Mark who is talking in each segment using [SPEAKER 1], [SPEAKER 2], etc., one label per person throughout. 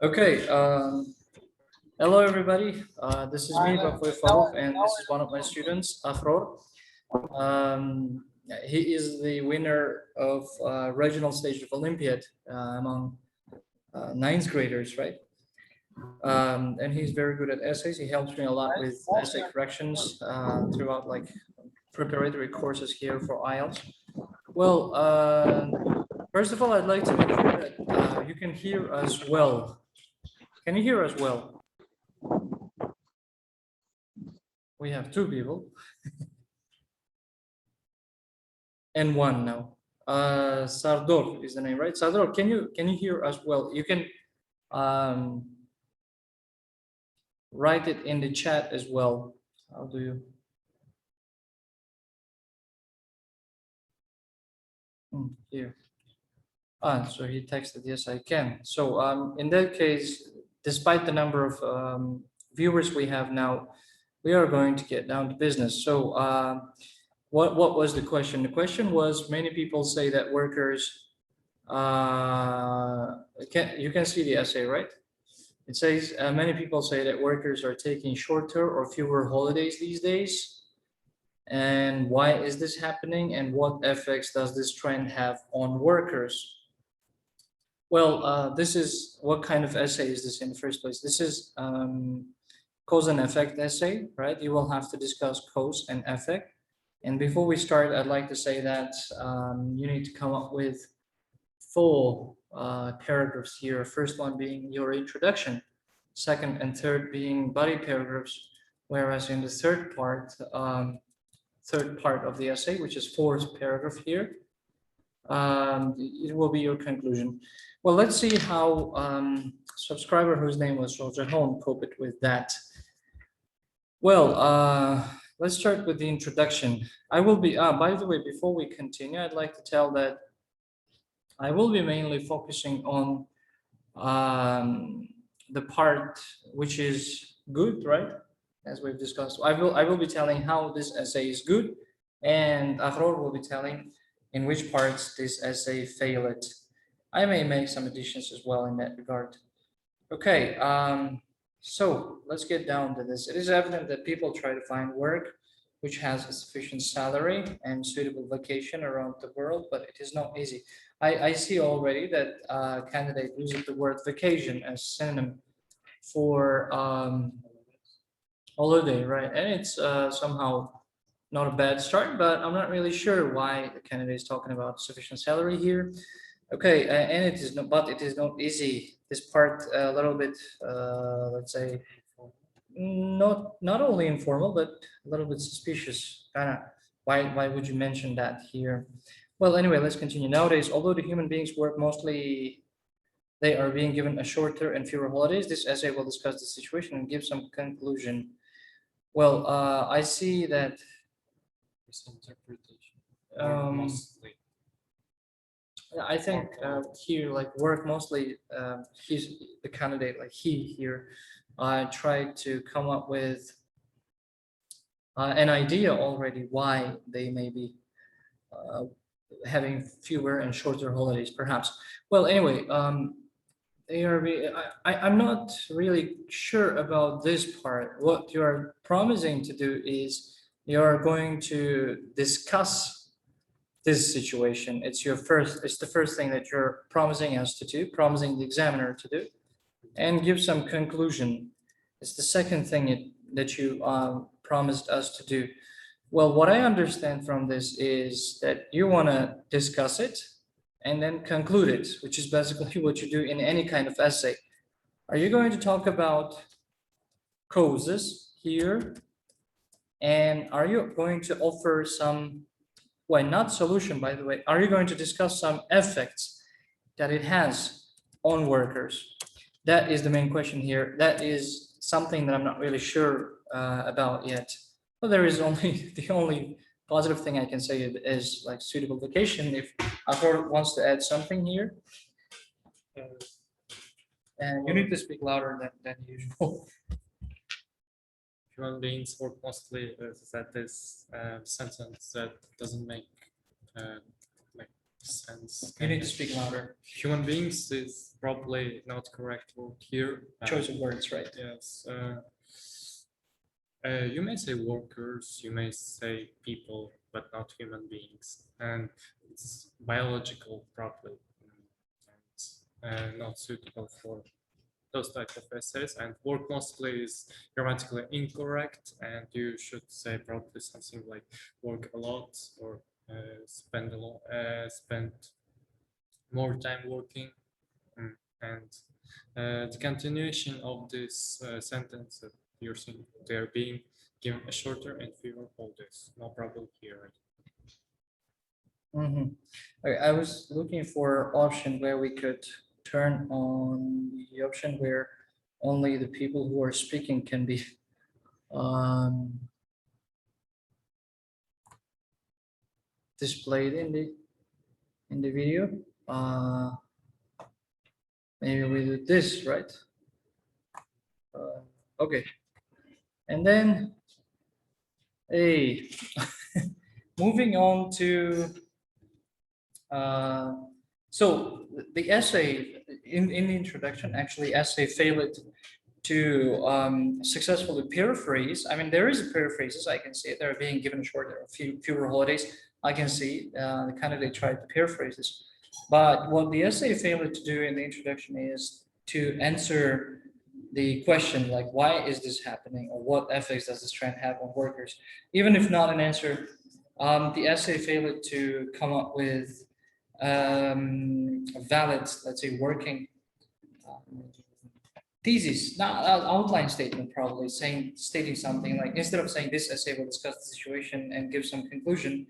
[SPEAKER 1] Okay, hello everybody. This is me, Bafoy Farouk, and this is one of my students, Akhror. He is the winner of regional stage of Olympiad among ninth graders, right? And he's very good at essays. He helps me a lot with essay corrections throughout like preparatory courses here for IELTS. Well, first of all, I'd like to make sure that you can hear us well. Can you hear us well? We have two people and one now. Sardor is the name, right? Sardor, can you hear us well? You can write it in the chat as well. How do you? Here. So he texted, yes, I can. So in that case, despite the number of viewers we have now, we are going to get down to business. So what was the question? The question was, many people say that workers, you can see the essay, right? It says, many people say that workers are taking shorter or fewer holidays these days. And why is this happening? And what effects does this trend have on workers? Well, this is, what kind of essay is this in the first place? This is cause and effect essay, right? You will have to discuss cause and effect. And before we start, I'd like to say that you need to come up with four paragraphs here. First one being your introduction, second and third being body paragraphs, whereas in the third part of the essay, which is fourth paragraph here, it will be your conclusion. Well, let's see how subscriber whose name was Rojahan coped with that. Well, let's start with the introduction. I will be, by the way, before we continue, I'd like to tell that I will be mainly focusing on the part which is good, right? As we've discussed, I will be telling how this essay is good, and Akhror will be telling in which parts this essay failed. I may make some additions as well in that regard. Okay, so let's get down to this. It is evident that people try to find work which has a sufficient salary and suitable vacation around the world, but it is not easy. I see already that candidate uses the word vacation as synonym for holiday, right? And it's somehow not a bad start, but I'm not really sure why the candidate is talking about sufficient salary here. Okay, and it is not, but it is not easy. This part a little bit, let's say, not only informal, but a little bit suspicious. Kind of, why would you mention that here? Well, anyway, let's continue. Nowadays, although the human beings work mostly, they are being given a shorter and fewer holidays. This essay will discuss the situation and give some conclusion. Well, I see that. I think here, like work mostly, he's the candidate, like he here, tried to come up with an idea already why they may be having fewer and shorter holidays, perhaps. Well, anyway, I'm not really sure about this part. What you're promising to do is you're going to discuss this situation. It's the first thing that you're promising us to do, promising the examiner to do, and give some conclusion. It's the second thing that you promised us to do. Well, what I understand from this is that you want to discuss it and then conclude it, which is basically what you do in any kind of essay. Are you going to talk about causes here? And are you going to offer some, well, not solution, by the way, are you going to discuss some effects that it has on workers? That is the main question here. That is something that I'm not really sure about yet. Well, there is only, the only positive thing I can say is like suitable vacation. If Akhror wants to add something here. And you need to speak louder than usual.
[SPEAKER 2] Human beings work mostly, that is sentence that doesn't make like sense.
[SPEAKER 1] You need to speak louder.
[SPEAKER 2] Human beings is probably not correct word here.
[SPEAKER 1] Choice of words, right?
[SPEAKER 2] Yes. You may say workers, you may say people, but not human beings, and it's biological probably, and not suitable for those type of essays. And work mostly is grammatically incorrect, and you should say probably something like work a lot or spend spend more time working. And the continuation of this sentence that you're seeing, they're being given a shorter and fewer holidays. No problem here.
[SPEAKER 1] Mhm. Okay, I was looking for option where we could turn on the option where only the people who are speaking can be displayed in the video. Maybe we do this, right? Okay. And then, hey, moving on to, so the essay in the introduction, actually essay failed to successfully paraphrase. I mean, there is a paraphrases. I can see it. They're being given shorter, fewer holidays. I can see the candidate tried to paraphrase this. But what the essay failed to do in the introduction is to answer the question, like, why is this happening, or what effects does this trend have on workers? Even if not an answer, the essay failed to come up with a valid, let's say, working thesis, not an outline statement, probably stating something like, instead of saying this essay will discuss the situation and give some conclusion,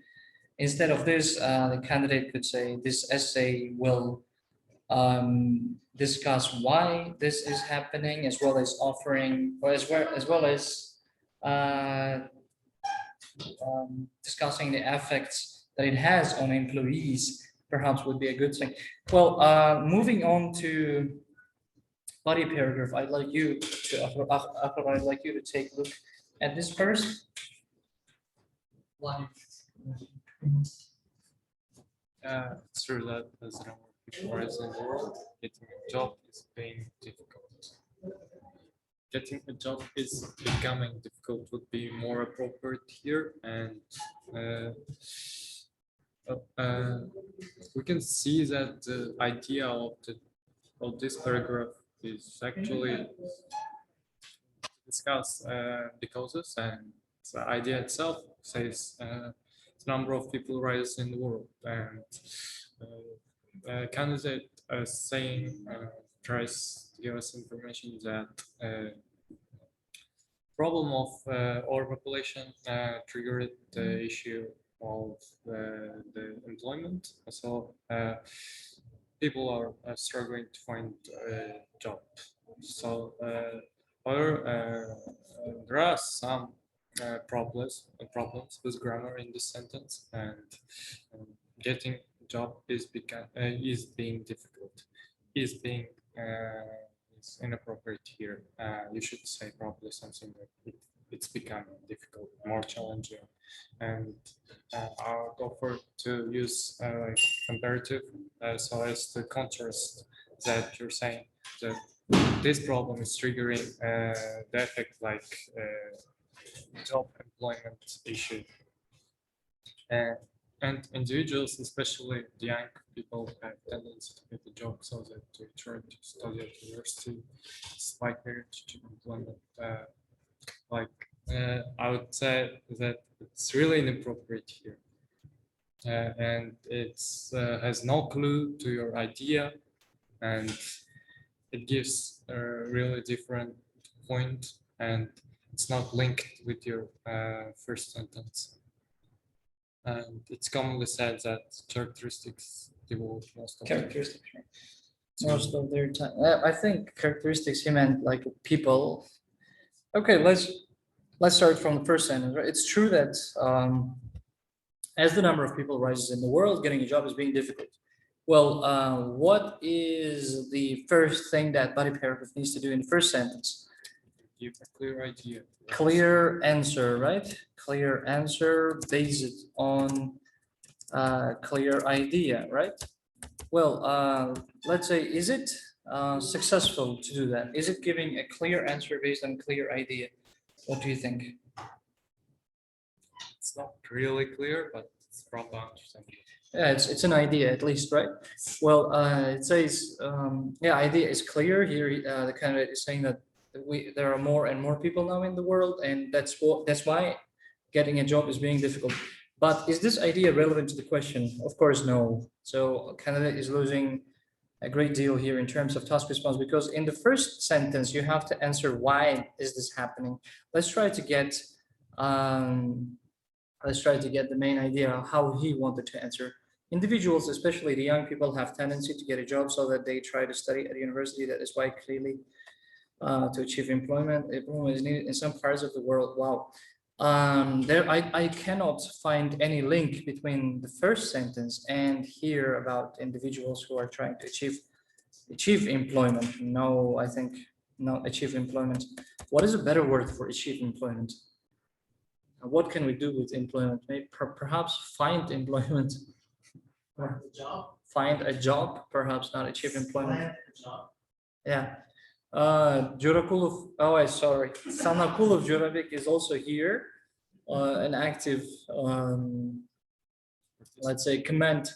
[SPEAKER 1] instead of this, the candidate could say this essay will discuss why this is happening, as well as offering, or as well as uh, discussing the effects that it has on employees, perhaps would be a good thing. Well, moving on to body paragraph, I'd like you to, I'd like you to take a look at this first.
[SPEAKER 2] It's true that as the number of people rise in the world, getting a job is being difficult. Getting a job is becoming difficult would be more appropriate here, and we can see that the idea of this paragraph is actually discuss the causes, and the idea itself says the number of people rise in the world, and candidate saying tries to give us information that problem of overpopulation triggered the issue of the employment. So people are struggling to find a job. So there are some problems with grammar in this sentence, and getting a job is being difficult, is being is inappropriate here. You should say probably something like it's becoming difficult, more challenging, and I would offer to use like comparative so as to contrast that you're saying that this problem is triggering the effect like job employment issue. And individuals, especially the young people, have tendency to get a job so that to return to study at university is likely to employment. I would say that it's really inappropriate here. And it's has no clue to your idea, and it gives a really different point, and it's not linked with your first sentence. And it's commonly said that characteristics develop most of
[SPEAKER 1] Characteristics, right? Most of their time. I think characteristics, he meant like people. Okay, let's start from the first sentence, right? It's true that as the number of people rises in the world, getting a job is being difficult. Well, what is the first thing that body paragraph needs to do in the first sentence?
[SPEAKER 2] give a clear idea.
[SPEAKER 1] Clear answer, right? Clear answer based on clear idea, right? Well, let's say, is it successful to do that? Is it giving a clear answer based on clear idea? What do you think?
[SPEAKER 2] It's not really clear, but it's proper understanding.
[SPEAKER 1] Yeah, it's an idea at least, right? Well, it says, yeah, idea is clear here. The candidate is saying that there are more and more people now in the world, and that's why getting a job is being difficult. But is this idea relevant to the question? Of course, no. So candidate is losing a great deal here in terms of task response, because in the first sentence you have to answer why is this happening. Let's try to get the main idea of how he wanted to answer. Individuals, especially the young people, have tendency to get a job so that they try to study at a university. That is why clearly to achieve employment is needed in some parts of the world. Wow. I cannot find any link between the first sentence and here about individuals who are trying to achieve employment. No, I think not achieve employment. What is a better word for achieve employment? What can we do with employment? Maybe perhaps find employment. Find a job, perhaps not achieve employment. Yeah. Jurakulov, sorry. Sanakulov Jurabek is also here, an active, let's say, comment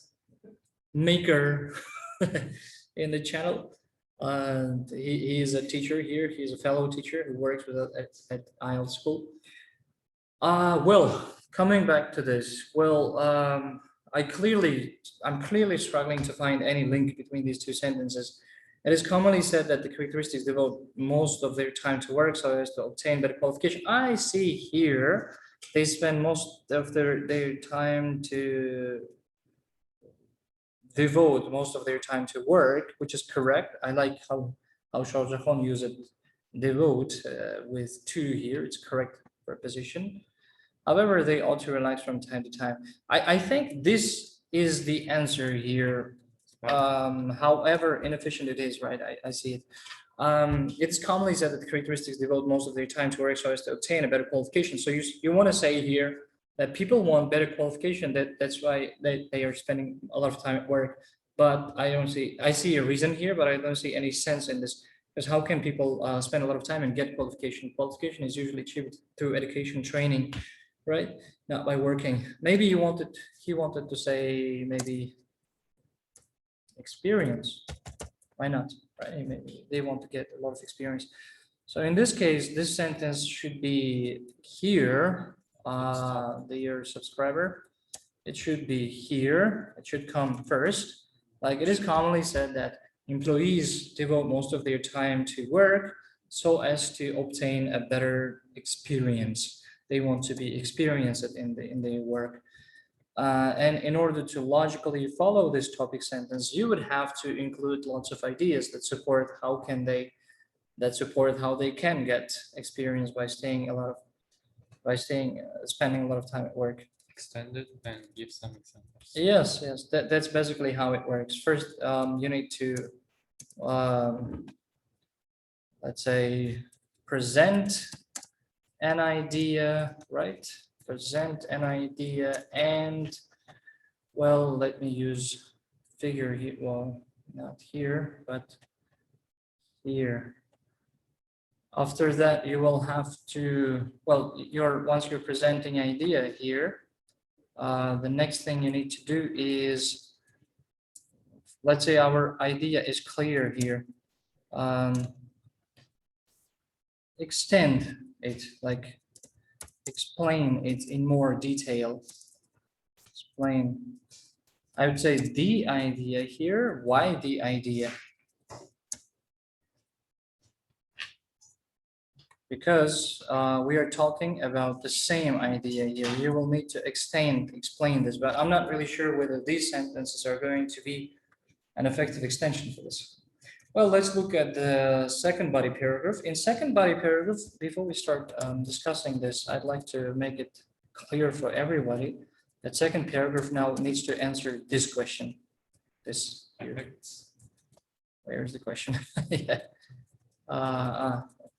[SPEAKER 1] maker in the channel. He is a teacher here. He's a fellow teacher who works with us at IELTS school. Well, coming back to this, well, I'm clearly struggling to find any link between these two sentences. It is commonly said that the characteristics devote most of their time to work so as to obtain better qualification. I see here they spend most of their time to devote most of their time to work, which is correct. I like how Shahjahan used it, devote with to here. It's correct preposition. However, they ought to relax from time to time. I think this is the answer here. However inefficient it is, right? I see it. It's commonly said that the characteristics devote most of their time to work so as to obtain a better qualification. So you want to say here that people want better qualification, that's why they are spending a lot of time at work. But I see a reason here, but I don't see any sense in this. Because how can people spend a lot of time and get qualification? Qualification is usually achieved through education, training, right? Not by working. Maybe he wanted to say maybe experience. Why not? Right? Maybe they want to get a lot of experience. So in this case, this sentence should be here. Dear subscriber, it should be here. It should come first. Like it is commonly said that employees devote most of their time to work so as to obtain a better experience. They want to be experienced in their work. And in order to logically follow this topic sentence, you would have to include lots of ideas that support how they can get experience by spending a lot of time at work.
[SPEAKER 2] Extend it and give some examples.
[SPEAKER 1] Yes, that's basically how it works. First, you need to, let's say, present an idea, right? Present an idea and, well, let me use figure here. Well, not here, but here. After that, you will have to, well, once you're presenting idea here, the next thing you need to do is, let's say our idea is clear here. Extend it, like explain it in more detail. Explain. I would say the idea here. Why the idea? Because we are talking about the same idea here. You will need to explain this, but I'm not really sure whether these sentences are going to be an effective extension for this. Well, let's look at the second body paragraph. In second body paragraph, before we start discussing this, I'd like to make it clear for everybody that second paragraph now needs to answer this question. This here. Where's the question? Yeah.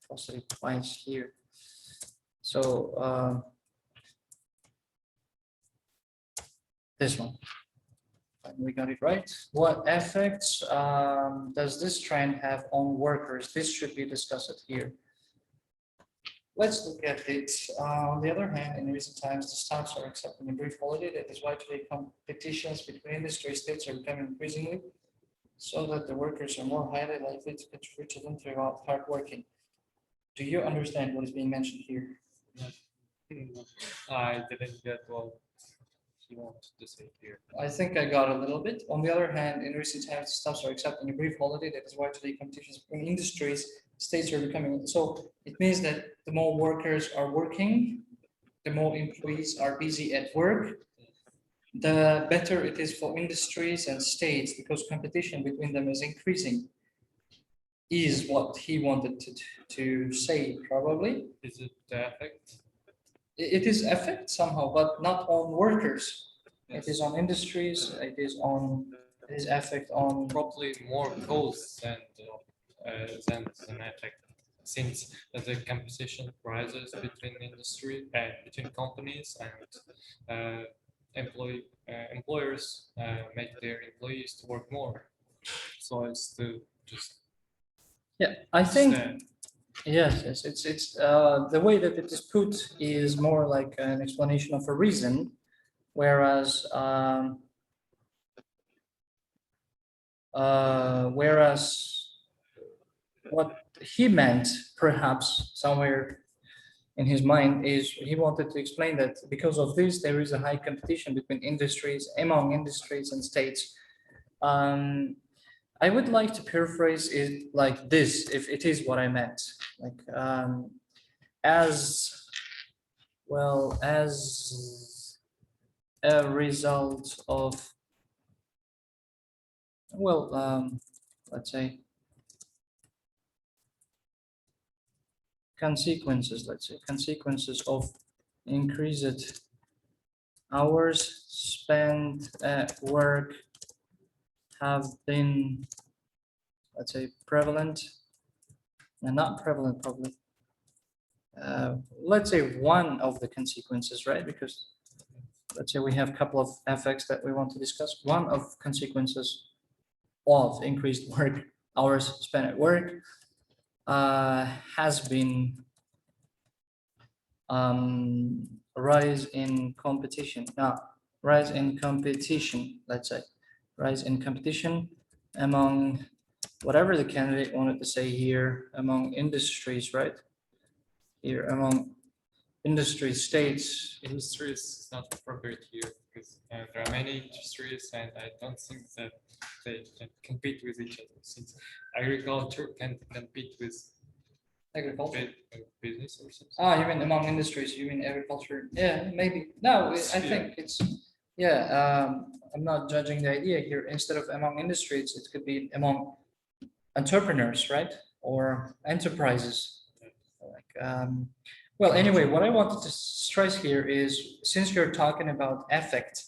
[SPEAKER 1] Possibly twice here. So This one. And we got it right. What effects does this trend have on workers? This should be discussed here. Let's look at it. On the other hand, in recent times, the staffs are accepting a brief holiday. That is why today competitions between industry states are becoming increasingly so that the workers are more highly likely to contribute to them throughout hard working. Do you understand what is being mentioned here?
[SPEAKER 2] I didn't get what he wanted to say here.
[SPEAKER 1] I think I got a little bit. On the other hand, in recent times, staffs are accepting a brief holiday. That is why today competitions between industries, states are becoming. So it means that the more workers are working, the more employees are busy at work, the better it is for industries and states because competition between them is increasing. Is what he wanted to say, probably.
[SPEAKER 2] Is it the effect?
[SPEAKER 1] It is effect somehow, but not on workers.
[SPEAKER 2] Yes.
[SPEAKER 1] It is on industries, it is effect on.
[SPEAKER 2] Probably more cause than an effect, since the competition rises between industry between companies and employers make their employees to work more. So it's to just
[SPEAKER 1] Yeah, I think,
[SPEAKER 2] stand.
[SPEAKER 1] yes, it's the way that it is put is more like an explanation of a reason, whereas what he meant perhaps somewhere in his mind is he wanted to explain that because of this there is a high competition between industries, among industries and states. I would like to paraphrase it like this, if it is what I meant, like as well as a result of, let's say consequences of increased hours spent at work have been, let's say, prevalent and not prevalent probably. Let's say one of the consequences, right? Because let's say we have a couple of effects that we want to discuss. One of consequences of increased work hours spent at work has been rise in competition. Rise in competition, let's say, rise in competition among whatever the candidate wanted to say here, among industries, right? Here, among industry states.
[SPEAKER 2] Industry is not appropriate here because there are many industries and I don't think that they can compete with each other, since agriculture can compete with
[SPEAKER 1] Agriculture.
[SPEAKER 2] business or something.
[SPEAKER 1] You mean among industries, you mean agriculture? Yeah, maybe. No, I think it's, I'm not judging the idea here. Instead of among industries, it could be among entrepreneurs, right? Or enterprises. Like, well, anyway, what I wanted to stress here is since you're talking about affect,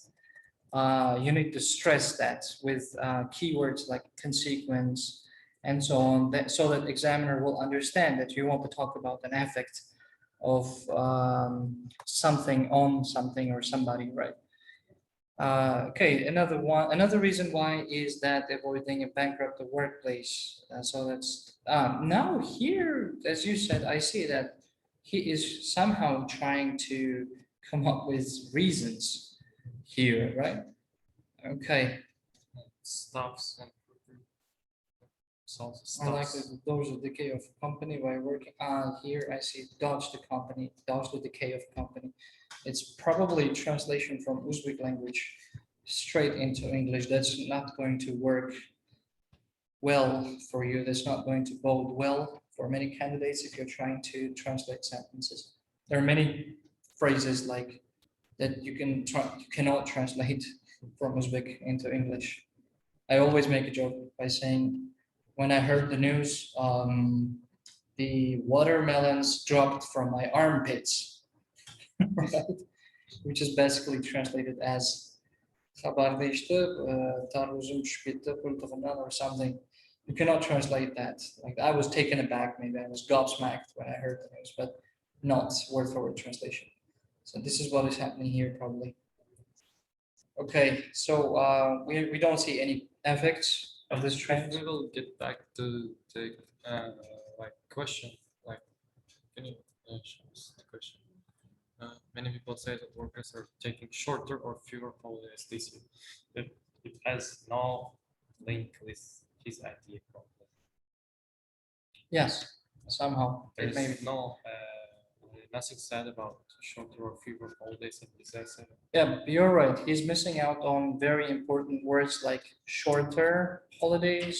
[SPEAKER 1] you need to stress that with keywords like consequence and so on, so that examiner will understand that you want to talk about an affect of something on something or somebody, right? Okay, another reason why is that avoiding a bankrupt workplace. So that's now here, as you said, I see that he is somehow trying to come up with reasons here, right? Okay,
[SPEAKER 2] Stuffs and
[SPEAKER 1] I like the dodge the decay of company by working. Here I see dodge the company, dodge the decay of company. It's probably translation from Uzbek language straight into English. That's not going to work well for you. That's not going to bode well for many candidates if you're trying to translate sentences. There are many phrases like that you cannot translate from Uzbek into English. I always make a joke by saying, when I heard the news, the watermelons dropped from my armpits, right? Which is basically translated as "Haber değişti, tarvuzum düşüp or something. You cannot translate that. Like I was taken aback, maybe I was gobsmacked when I heard the news, but not word for word translation. So this is what is happening here probably. Okay, so we don't see any effects of this
[SPEAKER 2] If
[SPEAKER 1] trend.
[SPEAKER 2] we will get back to the like question, like can you show us the question? Many people say that workers are taking shorter or fewer holidays this year. It has no link with his idea probably.
[SPEAKER 1] Yes, somehow
[SPEAKER 2] There
[SPEAKER 1] it may
[SPEAKER 2] is
[SPEAKER 1] be.
[SPEAKER 2] no nothing said about shorter or fewer holidays in this essay.
[SPEAKER 1] Yeah, you're right. He's missing out on very important words like shorter holidays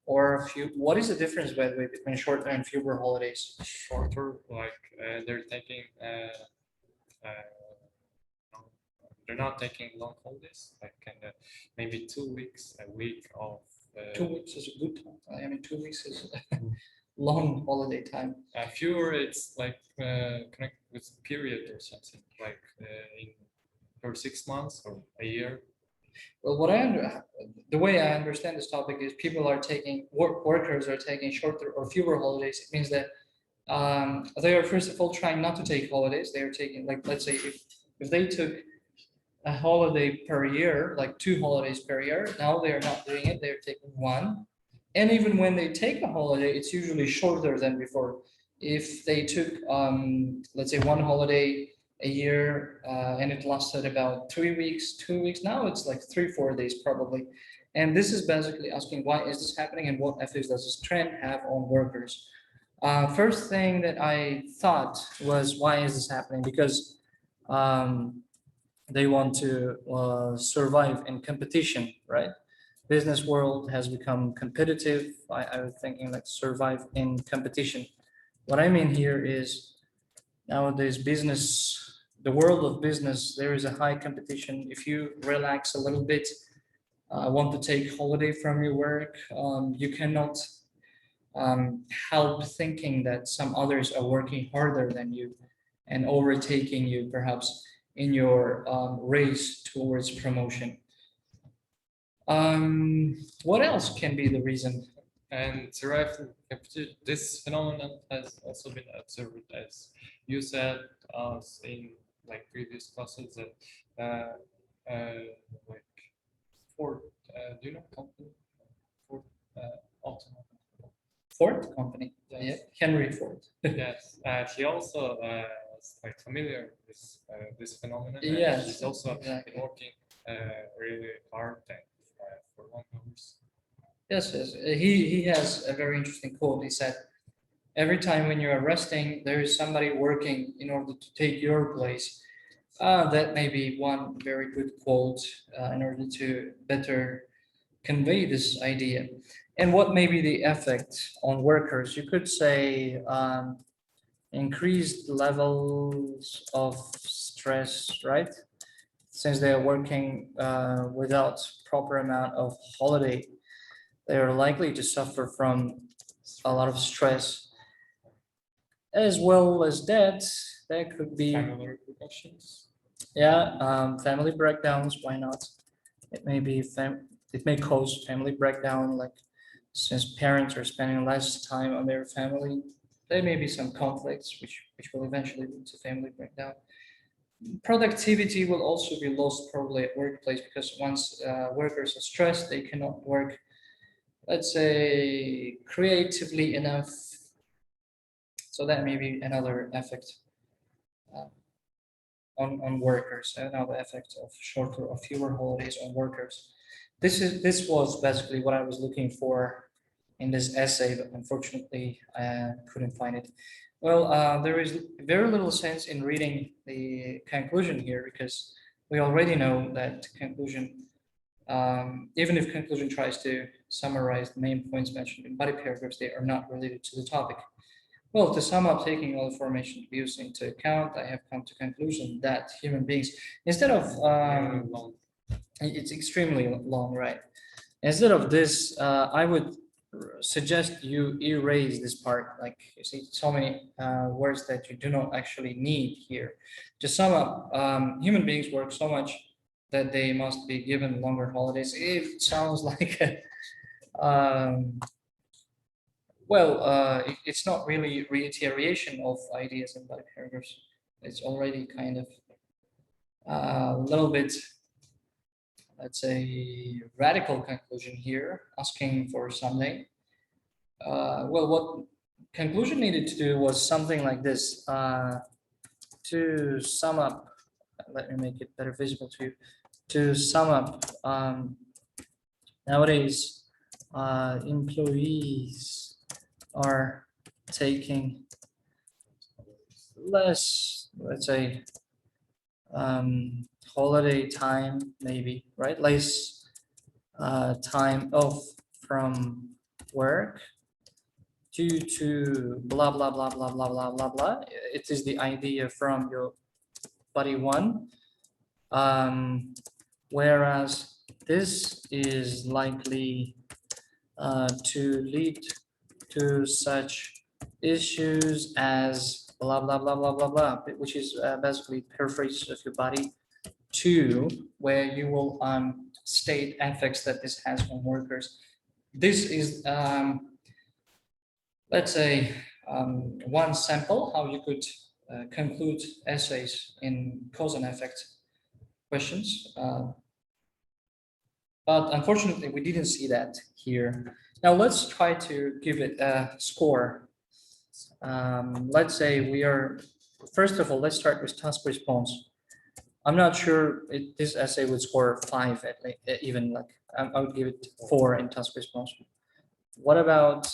[SPEAKER 1] or few. What is the difference, by the way, between shorter and fewer holidays?
[SPEAKER 2] Shorter, like they're taking no, they're not taking long holidays, like maybe 2 weeks, a week of
[SPEAKER 1] 2 weeks is a good time. I mean, 2 weeks is long holiday time.
[SPEAKER 2] fewer. It's like connect with period or something, like in for 6 months or a year.
[SPEAKER 1] Well, the way I understand this topic is people are taking workers are taking shorter or fewer holidays. It means that they are first of all trying not to take holidays. They are taking, like, let's say if they took a holiday per year, like 2 holidays per year, now they are not doing it. They're taking one. And even when they take a holiday, it's usually shorter than before. If they took, let's say, one holiday a year and it lasted about 3 weeks, 2 weeks, now it's like 3, 4 days probably. And this is basically asking why is this happening and what effects does this trend have on workers? First thing that I thought was why is this happening? Because they want to survive in competition, right? Business world has become competitive. I was thinking like survive in competition. What I mean here is nowadays business, the world of business, there is a high competition. If you relax a little bit, want to take holiday from your work, you cannot help thinking that some others are working harder than you and overtaking you perhaps in your race towards promotion. What else can be the reason?
[SPEAKER 2] And derived this phenomenon has also been observed, as you said, in like previous classes that like Ford, do you know company? Ford automobile.
[SPEAKER 1] Ford company,
[SPEAKER 2] Yes.
[SPEAKER 1] yeah, Henry Ford.
[SPEAKER 2] Yes, he also is like familiar with this phenomenon. And
[SPEAKER 1] Yes,
[SPEAKER 2] he's also
[SPEAKER 1] exactly.
[SPEAKER 2] been working really hard and for long hours.
[SPEAKER 1] Yes, yes. He has a very interesting quote. He said, every time when you're resting, there is somebody working in order to take your place. That may be one very good quote in order to better convey this idea. And what may be the effect on workers? You could say increased levels of stress, right? Since they are working without proper amount of holiday, they are likely to suffer from a lot of stress as well as that. That could be,
[SPEAKER 2] Family repercussions.
[SPEAKER 1] yeah, family breakdowns. Why not? It may be it may cause family breakdown, like since parents are spending less time on their family, there may be some conflicts which will eventually lead to family breakdown. Productivity will also be lost probably at workplace because once workers are stressed, they cannot work, let's say, creatively enough. So that may be another effect uh, on workers, another effect of shorter or fewer holidays on workers. This was basically what I was looking for in this essay, but unfortunately I couldn't find it. Well, there is very little sense in reading the conclusion here because we already know that conclusion, even if conclusion tries to summarize the main points mentioned in body paragraphs, they are not related to the topic. Well, to sum up, taking all information used into account, I have come to conclusion that human beings, instead of,
[SPEAKER 2] Long.
[SPEAKER 1] it's extremely long, right? Instead of this, I would suggest you erase this part. Like you see, so many words that you do not actually need here. To sum up, human beings work so much that they must be given longer holidays. It sounds like well, it's not really reiteration of ideas in body paragraphs. It's already kind of a little bit let's say, radical conclusion here, asking for something. Well, what conclusion needed to do was something like this. To sum up, let me make it better visible to you. To sum up, nowadays, employees are taking less, let's say, holiday time, maybe, right? Less time off from work due to blah, blah, blah, blah, blah, blah, blah, blah. It is the idea from your body one. Whereas this is likely to lead to such issues as blah, blah, blah, blah, blah, blah, which is basically paraphrase of your body two, where you will state effects that this has on workers. This is, let's say, one sample how you could conclude essays in cause and effect questions. But unfortunately, we didn't see that here. Now let's try to give it a score. Let's say we are, first of all, let's start with task response. I'm not sure this essay would score 5 at least, even like I would give it 4 in task response. What about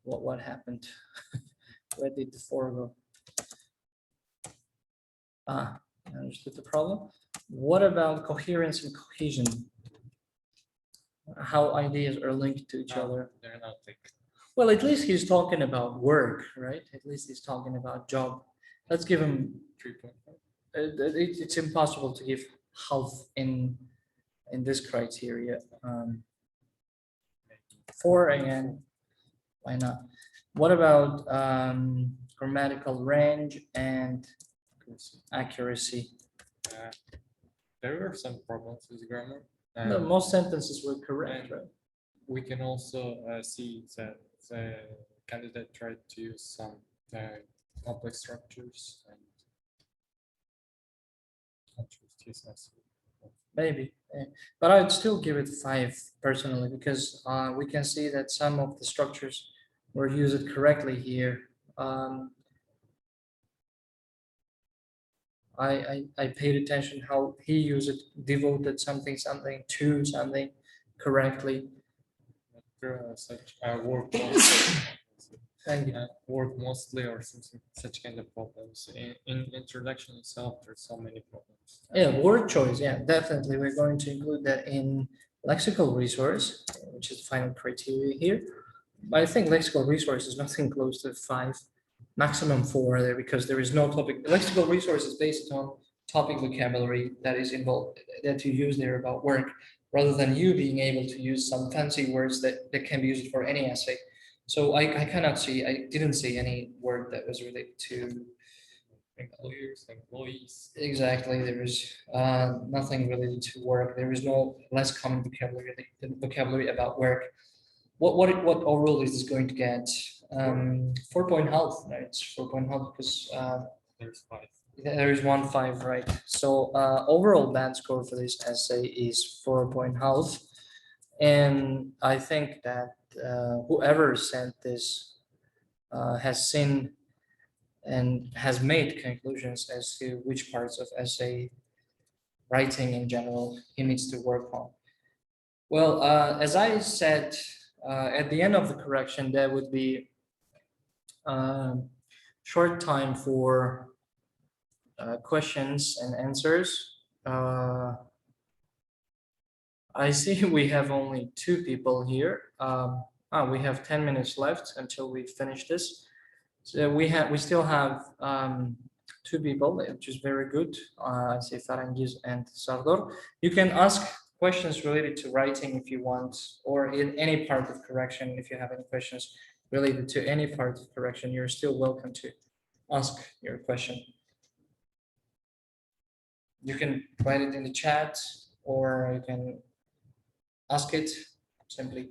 [SPEAKER 1] what happened? Where did the 4 go? I understood the problem. What about coherence and cohesion? How ideas are linked to each other?
[SPEAKER 2] They're not linked.
[SPEAKER 1] Well, at least he's talking about work, right? At least he's talking about job. Let's give him
[SPEAKER 2] 3.5.
[SPEAKER 1] It's impossible to give half in this criteria. 4 again, why not? What about grammatical range and accuracy?
[SPEAKER 2] There were some problems with grammar.
[SPEAKER 1] No, most sentences were correct,
[SPEAKER 2] and
[SPEAKER 1] right?
[SPEAKER 2] we can also see that the candidate tried to use some complex structures and
[SPEAKER 1] Maybe, but I'd still give it 5 personally because we can see that some of the structures were used correctly here. I paid attention how he used it, devoted something to something correctly.
[SPEAKER 2] Such work
[SPEAKER 1] Thank you.
[SPEAKER 2] work mostly or something such kind of problems. In introduction itself, there's so many problems.
[SPEAKER 1] Yeah, word choice. Yeah, definitely. We're going to include that in lexical resource, which is the final criteria here. But I think lexical resource is nothing close to 5, maximum 4 there because there is no topic. Lexical resource is based on topic vocabulary that is involved that you use there about work, rather than you being able to use some fancy words that can be used for any essay. So I cannot see, I didn't see any word that was related to
[SPEAKER 2] employees.
[SPEAKER 1] exactly. There is nothing related to work. There is no less common vocabulary about work. What overall is this going to get? 4 point half, right? It's 4 point half because
[SPEAKER 2] There's 5.
[SPEAKER 1] there is 1.5, right? So overall band score for this essay is 4 point half. And I think that whoever sent this has seen and has made conclusions as to which parts of essay writing in general he needs to work on. Well, as I said, at the end of the correction, there would be short time for questions and answers. I see we have only 2 people here. We have 10 minutes left until we finish this. So we still have 2 people, which is very good. I see Farangiz and Sardor. You can ask questions related to writing if you want, or in any part of correction. If you have any questions related to any part of correction, you're still welcome to ask your question. You can write it in the chat, or you can ask it simply.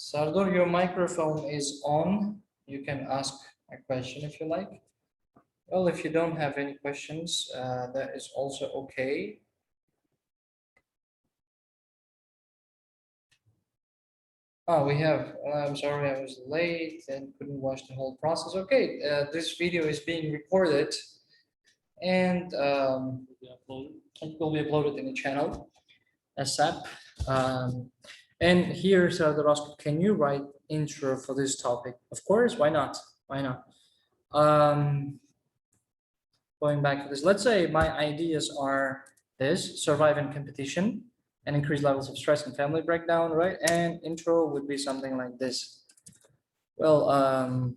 [SPEAKER 1] Sardor, your microphone is on. You can ask a question if you like. Well, if you don't have any questions, that is also okay. Oh, we have, I'm sorry, I was late and couldn't watch the whole process. Okay, this video is being recorded and it will be uploaded in the channel ASAP. And here, Sardar asked, can you write intro for this topic? Of course, why not? Why not? Going back to this, let's say my ideas are this: survive in competition and increase levels of stress and family breakdown, right? And intro would be something like this. Well,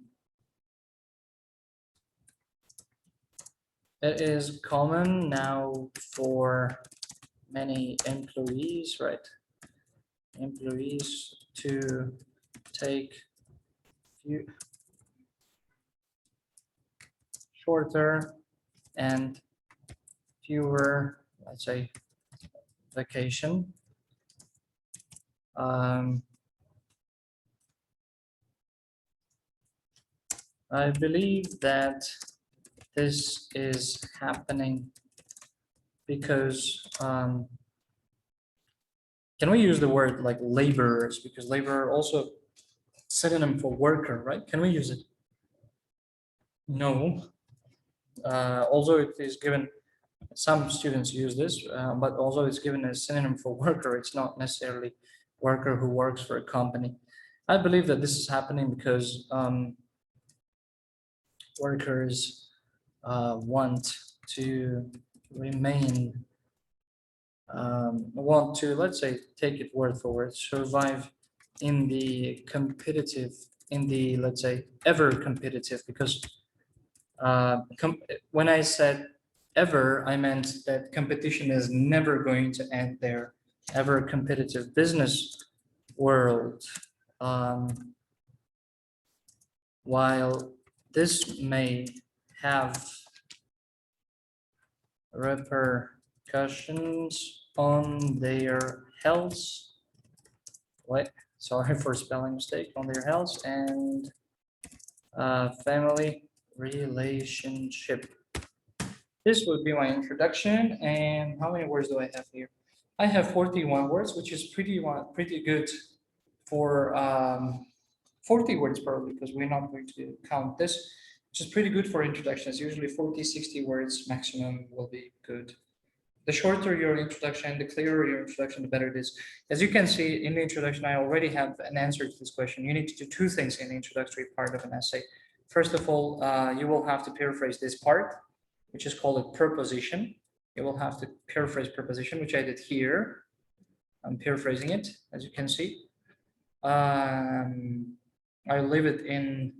[SPEAKER 1] it is common now for many employees, right? Employees to take few shorter and fewer, let's say, vacation. I believe that this is happening because can we use the word like laborers, because labor also synonym for worker, right? Can we use it? No. Also it is given, some students use this, but also it's given as synonym for worker. It's not necessarily worker who works for a company. I believe that this is happening because workers want to remain, want to, let's say, take it word for word, survive in the competitive, in the, let's say, ever competitive, because when I said ever, I meant that competition is never going to end there, ever competitive business world. While this may have repercussions on their health, what? Sorry for spelling mistake, on their health and family relationship. This would be my introduction. And how many words do I have here? I have 41 words, which is pretty good for 40 words probably, because we're not going to count this, which is pretty good for introductions. Usually 40, 60 words maximum will be good. The shorter your introduction, the clearer your introduction, the better it is. As you can see in the introduction, I already have an answer to this question. You need to do two things in the introductory part of an essay. First of all, you will have to paraphrase this part, which is called a preposition. You will have to paraphrase preposition, which I did here. I'm paraphrasing it, as you can see. I leave it in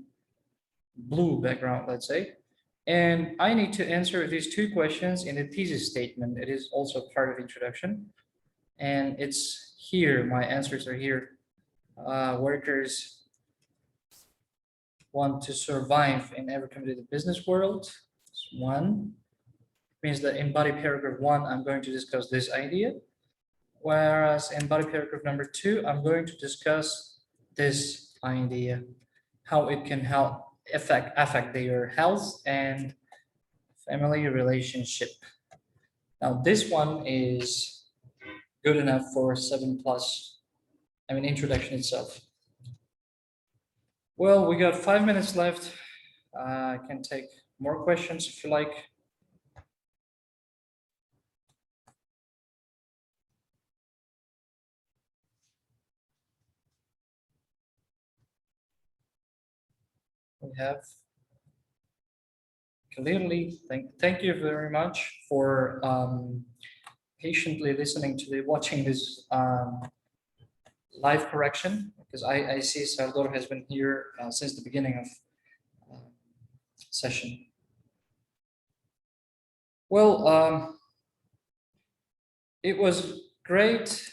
[SPEAKER 1] blue background, let's say. And I need to answer these two questions in a thesis statement. It is also part of introduction. And it's here, my answers are here. Workers want to survive in every competitive business world. It's one. Means that in body paragraph 1, I'm going to discuss this idea. Whereas in body paragraph number 2, I'm going to discuss this idea, how it can help affect their health and family relationship. Now this one is good enough for 7+, I mean introduction itself. Well, we got 5 minutes left. I can take more questions if you like. We have clearly, thank you very much for patiently listening to watching this live correction, because I see Sardor has been here since the beginning of session. Well, it was great.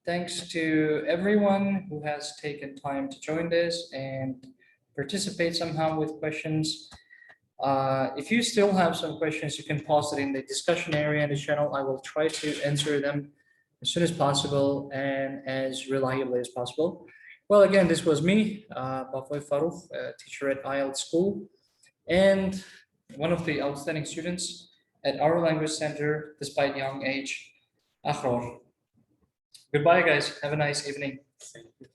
[SPEAKER 1] Thanks to everyone who has taken time to join this and participate somehow with questions. If you still have some questions, you can post it in the discussion area in the channel. I will try to answer them as soon as possible and as reliably as possible. Well, again, this was me, Bafoy Farouk, a teacher at IELTS School, and one of the outstanding students at our language center, despite young age, Akhror. Goodbye, guys. Have a nice evening.
[SPEAKER 2] Thank you.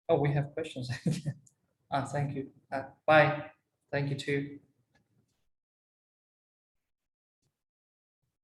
[SPEAKER 1] Oh, we have questions. Thank you. Bye. Thank you too.